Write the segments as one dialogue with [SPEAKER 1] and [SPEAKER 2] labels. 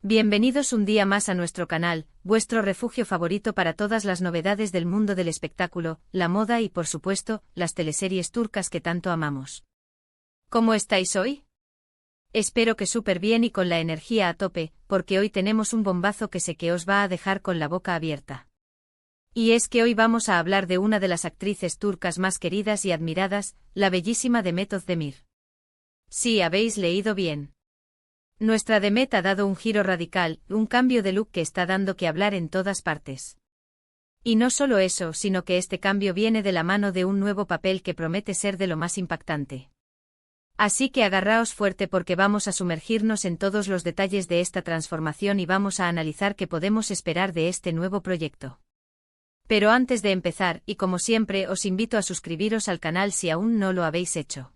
[SPEAKER 1] Bienvenidos un día más a nuestro canal, vuestro refugio favorito para todas las novedades del mundo del espectáculo, la moda y por supuesto, las teleseries turcas que tanto amamos. ¿Cómo estáis hoy? Espero que súper bien y con la energía a tope, porque hoy tenemos un bombazo que sé que os va a dejar con la boca abierta. Y es que hoy vamos a hablar de una de las actrices turcas más queridas y admiradas, la bellísima Demet Özdemir. Sí, habéis leído bien. Nuestra Demet ha dado un giro radical, un cambio de look que está dando que hablar en todas partes. Y no solo eso, sino que este cambio viene de la mano de un nuevo papel que promete ser de lo más impactante. Así que agarraos fuerte porque vamos a sumergirnos en todos los detalles de esta transformación y vamos a analizar qué podemos esperar de este nuevo proyecto. Pero antes de empezar, y como siempre, os invito a suscribiros al canal si aún no lo habéis hecho.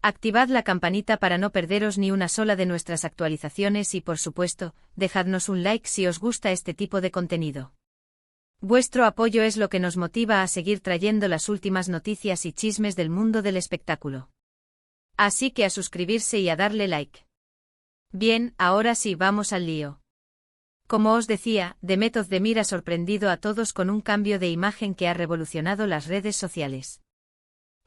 [SPEAKER 1] Activad la campanita para no perderos ni una sola de nuestras actualizaciones y por supuesto, dejadnos un like si os gusta este tipo de contenido. Vuestro apoyo es lo que nos motiva a seguir trayendo las últimas noticias y chismes del mundo del espectáculo. Así que a suscribirse y a darle like. Bien, ahora sí vamos al lío. Como os decía, Demet Özdemir ha sorprendido a todos con un cambio de imagen que ha revolucionado las redes sociales.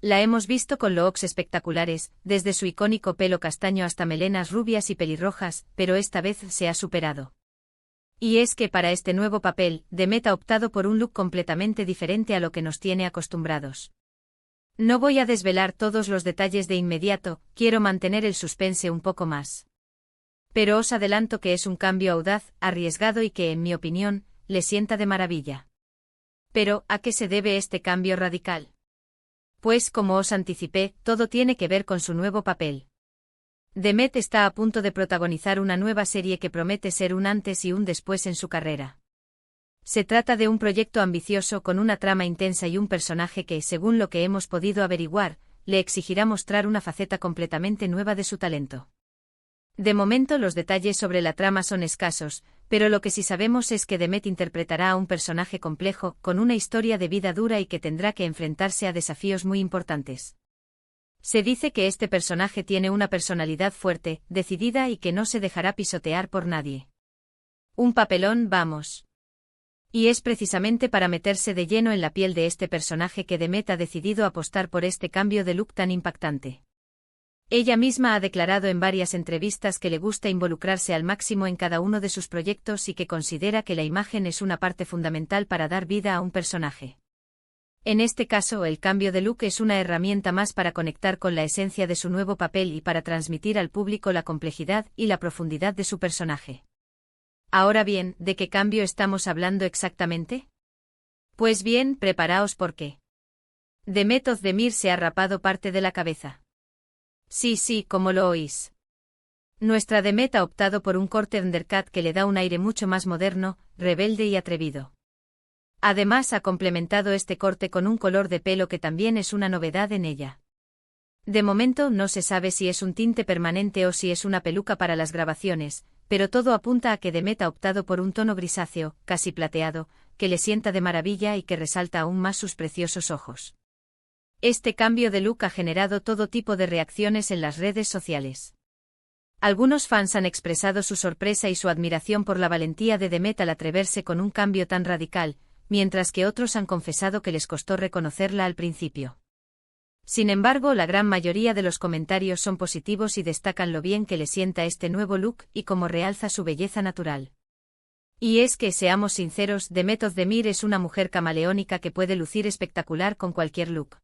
[SPEAKER 1] La hemos visto con looks espectaculares, desde su icónico pelo castaño hasta melenas rubias y pelirrojas, pero esta vez se ha superado. Y es que para este nuevo papel, Demet ha optado por un look completamente diferente a lo que nos tiene acostumbrados. No voy a desvelar todos los detalles de inmediato, quiero mantener el suspense un poco más. Pero os adelanto que es un cambio audaz, arriesgado y que, en mi opinión, le sienta de maravilla. Pero, ¿a qué se debe este cambio radical? Pues como os anticipé, todo tiene que ver con su nuevo papel. Demet está a punto de protagonizar una nueva serie que promete ser un antes y un después en su carrera. Se trata de un proyecto ambicioso con una trama intensa y un personaje que, según lo que hemos podido averiguar, le exigirá mostrar una faceta completamente nueva de su talento. De momento los detalles sobre la trama son escasos, pero lo que sí sabemos es que Demet interpretará a un personaje complejo, con una historia de vida dura y que tendrá que enfrentarse a desafíos muy importantes. Se dice que este personaje tiene una personalidad fuerte, decidida y que no se dejará pisotear por nadie. Un papelón, vamos. Y es precisamente para meterse de lleno en la piel de este personaje que Demet ha decidido apostar por este cambio de look tan impactante. Ella misma ha declarado en varias entrevistas que le gusta involucrarse al máximo en cada uno de sus proyectos y que considera que la imagen es una parte fundamental para dar vida a un personaje. En este caso, el cambio de look es una herramienta más para conectar con la esencia de su nuevo papel y para transmitir al público la complejidad y la profundidad de su personaje. Ahora bien, ¿de qué cambio estamos hablando exactamente? Pues bien, preparaos porque Demet Özdemir se ha rapado parte de la cabeza. Sí, como lo oís. Nuestra Demet ha optado por un corte undercut que le da un aire mucho más moderno, rebelde y atrevido. Además ha complementado este corte con un color de pelo que también es una novedad en ella. De momento no se sabe si es un tinte permanente o si es una peluca para las grabaciones, pero todo apunta a que Demet ha optado por un tono grisáceo, casi plateado, que le sienta de maravilla y que resalta aún más sus preciosos ojos. Este cambio de look ha generado todo tipo de reacciones en las redes sociales. Algunos fans han expresado su sorpresa y su admiración por la valentía de Demet al atreverse con un cambio tan radical, mientras que otros han confesado que les costó reconocerla al principio. Sin embargo, la gran mayoría de los comentarios son positivos y destacan lo bien que le sienta este nuevo look y cómo realza su belleza natural. Y es que, seamos sinceros, Demet Özdemir es una mujer camaleónica que puede lucir espectacular con cualquier look.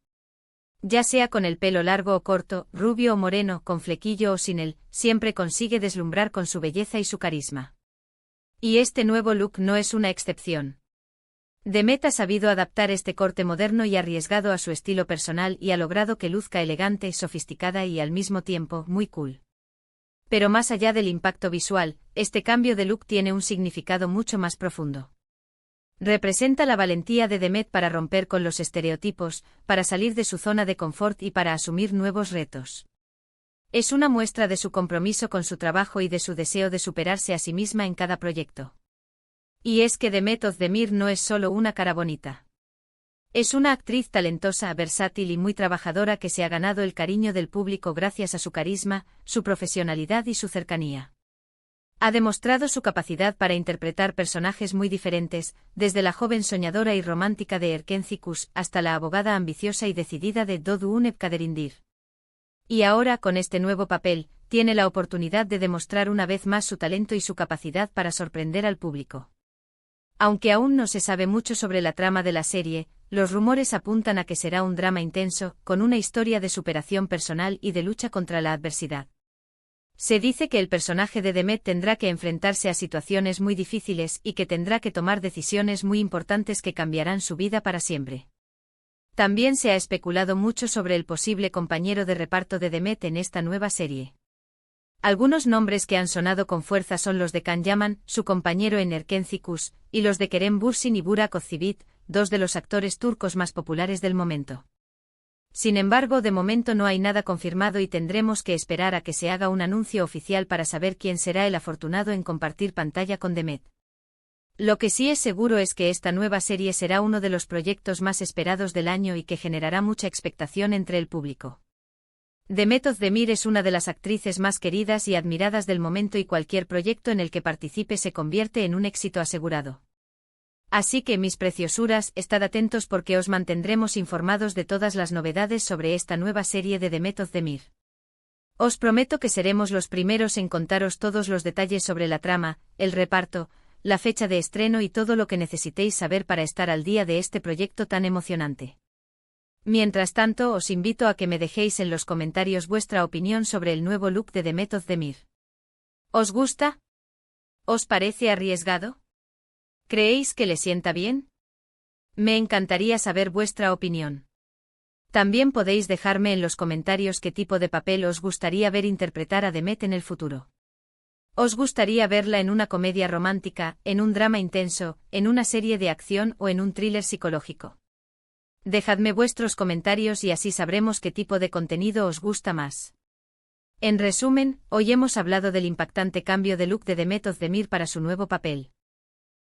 [SPEAKER 1] Ya sea con el pelo largo o corto, rubio o moreno, con flequillo o sin él, siempre consigue deslumbrar con su belleza y su carisma. Y este nuevo look no es una excepción. Demet ha sabido adaptar este corte moderno y arriesgado a su estilo personal y ha logrado que luzca elegante, sofisticada y al mismo tiempo muy cool. Pero más allá del impacto visual, este cambio de look tiene un significado mucho más profundo. Representa la valentía de Demet para romper con los estereotipos, para salir de su zona de confort y para asumir nuevos retos. Es una muestra de su compromiso con su trabajo y de su deseo de superarse a sí misma en cada proyecto. Y es que Demet Özdemir no es solo una cara bonita. Es una actriz talentosa, versátil y muy trabajadora que se ha ganado el cariño del público gracias a su carisma, su profesionalidad y su cercanía. Ha demostrado su capacidad para interpretar personajes muy diferentes, desde la joven soñadora y romántica de Erkencikus hasta la abogada ambiciosa y decidida de Dodunep Kaderindir. Y ahora, con este nuevo papel, tiene la oportunidad de demostrar una vez más su talento y su capacidad para sorprender al público. Aunque aún no se sabe mucho sobre la trama de la serie, los rumores apuntan a que será un drama intenso, con una historia de superación personal y de lucha contra la adversidad. Se dice que el personaje de Demet tendrá que enfrentarse a situaciones muy difíciles y que tendrá que tomar decisiones muy importantes que cambiarán su vida para siempre. También se ha especulado mucho sobre el posible compañero de reparto de Demet en esta nueva serie. Algunos nombres que han sonado con fuerza son los de Can Yaman, su compañero en Erkencikus, y los de Kerem Bürsin y Burak Özçivit, dos de los actores turcos más populares del momento. Sin embargo, de momento no hay nada confirmado y tendremos que esperar a que se haga un anuncio oficial para saber quién será el afortunado en compartir pantalla con Demet. Lo que sí es seguro es que esta nueva serie será uno de los proyectos más esperados del año y que generará mucha expectación entre el público. Demet Özdemir es una de las actrices más queridas y admiradas del momento y cualquier proyecto en el que participe se convierte en un éxito asegurado. Así que, mis preciosuras, estad atentos porque os mantendremos informados de todas las novedades sobre esta nueva serie de Demet Özdemir. Os prometo que seremos los primeros en contaros todos los detalles sobre la trama, el reparto, la fecha de estreno y todo lo que necesitéis saber para estar al día de este proyecto tan emocionante. Mientras tanto, os invito a que me dejéis en los comentarios vuestra opinión sobre el nuevo look de Demet Özdemir. ¿Os gusta? ¿Os parece arriesgado? ¿Creéis que le sienta bien? Me encantaría saber vuestra opinión. También podéis dejarme en los comentarios qué tipo de papel os gustaría ver interpretar a Demet en el futuro. ¿Os gustaría verla en una comedia romántica, en un drama intenso, en una serie de acción o en un thriller psicológico? Dejadme vuestros comentarios y así sabremos qué tipo de contenido os gusta más. En resumen, hoy hemos hablado del impactante cambio de look de Demet Özdemir para su nuevo papel.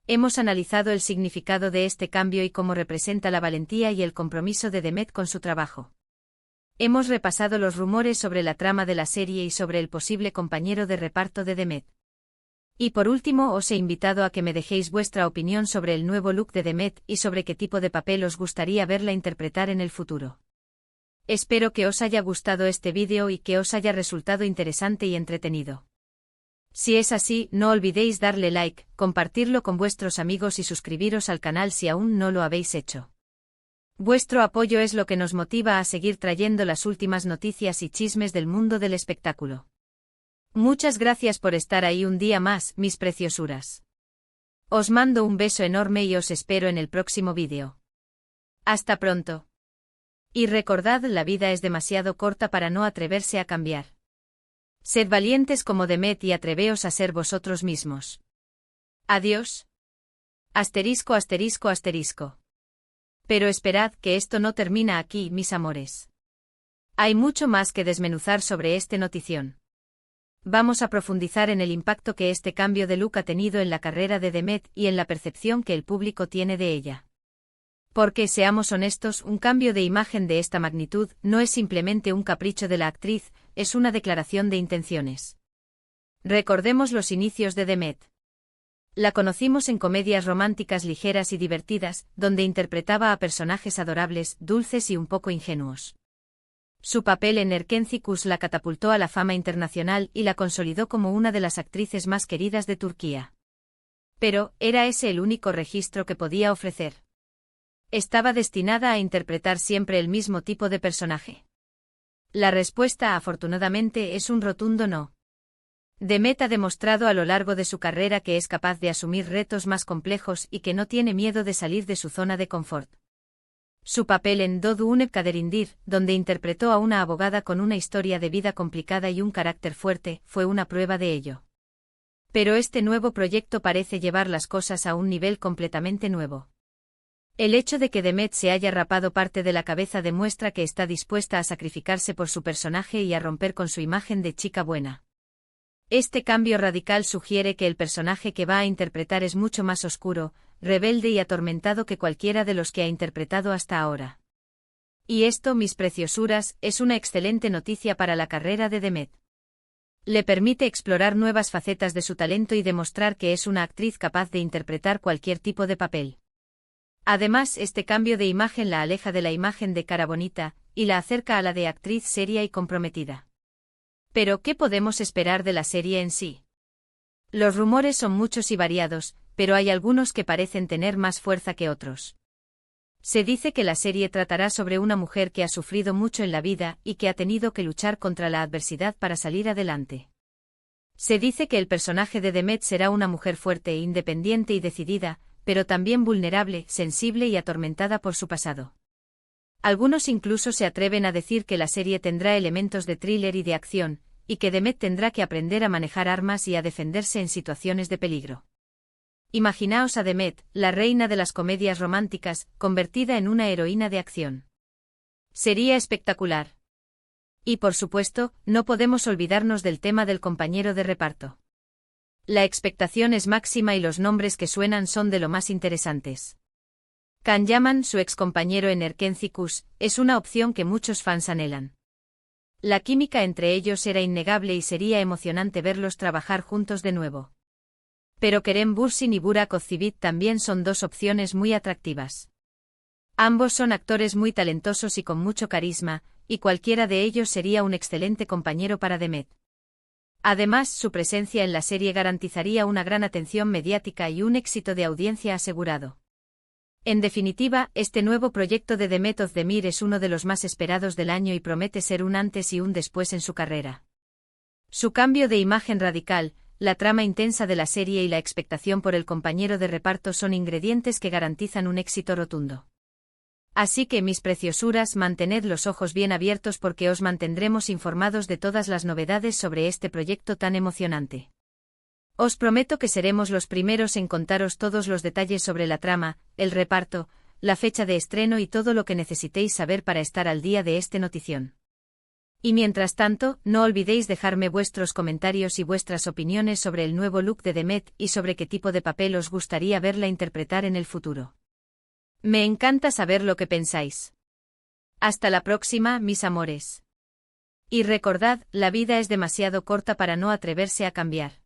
[SPEAKER 1] Hemos analizado el significado de este cambio y cómo representa la valentía y el compromiso de Demet con su trabajo. Hemos repasado los rumores sobre la trama de la serie y sobre el posible compañero de reparto de Demet. Y por último os he invitado a que me dejéis vuestra opinión sobre el nuevo look de Demet y sobre qué tipo de papel os gustaría verla interpretar en el futuro. Espero que os haya gustado este vídeo y que os haya resultado interesante y entretenido. Si es así, no olvidéis darle like, compartirlo con vuestros amigos y suscribiros al canal si aún no lo habéis hecho. Vuestro apoyo es lo que nos motiva a seguir trayendo las últimas noticias y chismes del mundo del espectáculo. Muchas gracias por estar ahí un día más, mis preciosuras. Os mando un beso enorme y os espero en el próximo vídeo. Hasta pronto. Y recordad, la vida es demasiado corta para no atreverse a cambiar. Sed valientes como Demet y atreveos a ser vosotros mismos. Adiós. Asterisco, asterisco, asterisco. Pero esperad que esto no termina aquí, mis amores. Hay mucho más que desmenuzar sobre este notición. Vamos a profundizar en el impacto que este cambio de look ha tenido en la carrera de Demet y en la percepción que el público tiene de ella. Porque, seamos honestos, un cambio de imagen de esta magnitud no es simplemente un capricho de la actriz, es una declaración de intenciones. Recordemos los inicios de Demet. La conocimos en comedias románticas ligeras y divertidas, donde interpretaba a personajes adorables, dulces y un poco ingenuos. Su papel en Erkencikus la catapultó a la fama internacional y la consolidó como una de las actrices más queridas de Turquía. Pero, ¿era ese el único registro que podía ofrecer? ¿Estaba destinada a interpretar siempre el mismo tipo de personaje? La respuesta, afortunadamente, es un rotundo no. Demet ha demostrado a lo largo de su carrera que es capaz de asumir retos más complejos y que no tiene miedo de salir de su zona de confort. Su papel en Dodunep Kaderindir, donde interpretó a una abogada con una historia de vida complicada y un carácter fuerte, fue una prueba de ello. Pero este nuevo proyecto parece llevar las cosas a un nivel completamente nuevo. El hecho de que Demet se haya rapado parte de la cabeza demuestra que está dispuesta a sacrificarse por su personaje y a romper con su imagen de chica buena. Este cambio radical sugiere que el personaje que va a interpretar es mucho más oscuro, rebelde y atormentado que cualquiera de los que ha interpretado hasta ahora. Y esto, mis preciosuras, es una excelente noticia para la carrera de Demet. Le permite explorar nuevas facetas de su talento y demostrar que es una actriz capaz de interpretar cualquier tipo de papel. Además, este cambio de imagen la aleja de la imagen de cara bonita, y la acerca a la de actriz seria y comprometida. Pero, ¿qué podemos esperar de la serie en sí? Los rumores son muchos y variados, pero hay algunos que parecen tener más fuerza que otros. Se dice que la serie tratará sobre una mujer que ha sufrido mucho en la vida y que ha tenido que luchar contra la adversidad para salir adelante. Se dice que el personaje de Demet será una mujer fuerte, independiente y decidida, pero también vulnerable, sensible y atormentada por su pasado. Algunos incluso se atreven a decir que la serie tendrá elementos de thriller y de acción, y que Demet tendrá que aprender a manejar armas y a defenderse en situaciones de peligro. Imaginaos a Demet, la reina de las comedias románticas, convertida en una heroína de acción. Sería espectacular. Y por supuesto, no podemos olvidarnos del tema del compañero de reparto. La expectación es máxima y los nombres que suenan son de lo más interesantes. Can Yaman, su excompañero en Erkencicus, es una opción que muchos fans anhelan. La química entre ellos era innegable y sería emocionante verlos trabajar juntos de nuevo. Pero Kerem Bürsin y Burak Özçivit también son dos opciones muy atractivas. Ambos son actores muy talentosos y con mucho carisma, y cualquiera de ellos sería un excelente compañero para Demet. Además, su presencia en la serie garantizaría una gran atención mediática y un éxito de audiencia asegurado. En definitiva, este nuevo proyecto de Demet Özdemir es uno de los más esperados del año y promete ser un antes y un después en su carrera. Su cambio de imagen radical, la trama intensa de la serie y la expectación por el compañero de reparto son ingredientes que garantizan un éxito rotundo. Así que, mis preciosuras, mantened los ojos bien abiertos porque os mantendremos informados de todas las novedades sobre este proyecto tan emocionante. Os prometo que seremos los primeros en contaros todos los detalles sobre la trama, el reparto, la fecha de estreno y todo lo que necesitéis saber para estar al día de esta notición. Y mientras tanto, no olvidéis dejarme vuestros comentarios y vuestras opiniones sobre el nuevo look de Demet y sobre qué tipo de papel os gustaría verla interpretar en el futuro. Me encanta saber lo que pensáis. Hasta la próxima, mis amores. Y recordad, la vida es demasiado corta para no atreverse a cambiar.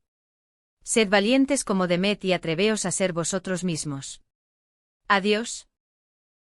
[SPEAKER 1] Sed valientes como Demet y atreveos a ser vosotros mismos. Adiós.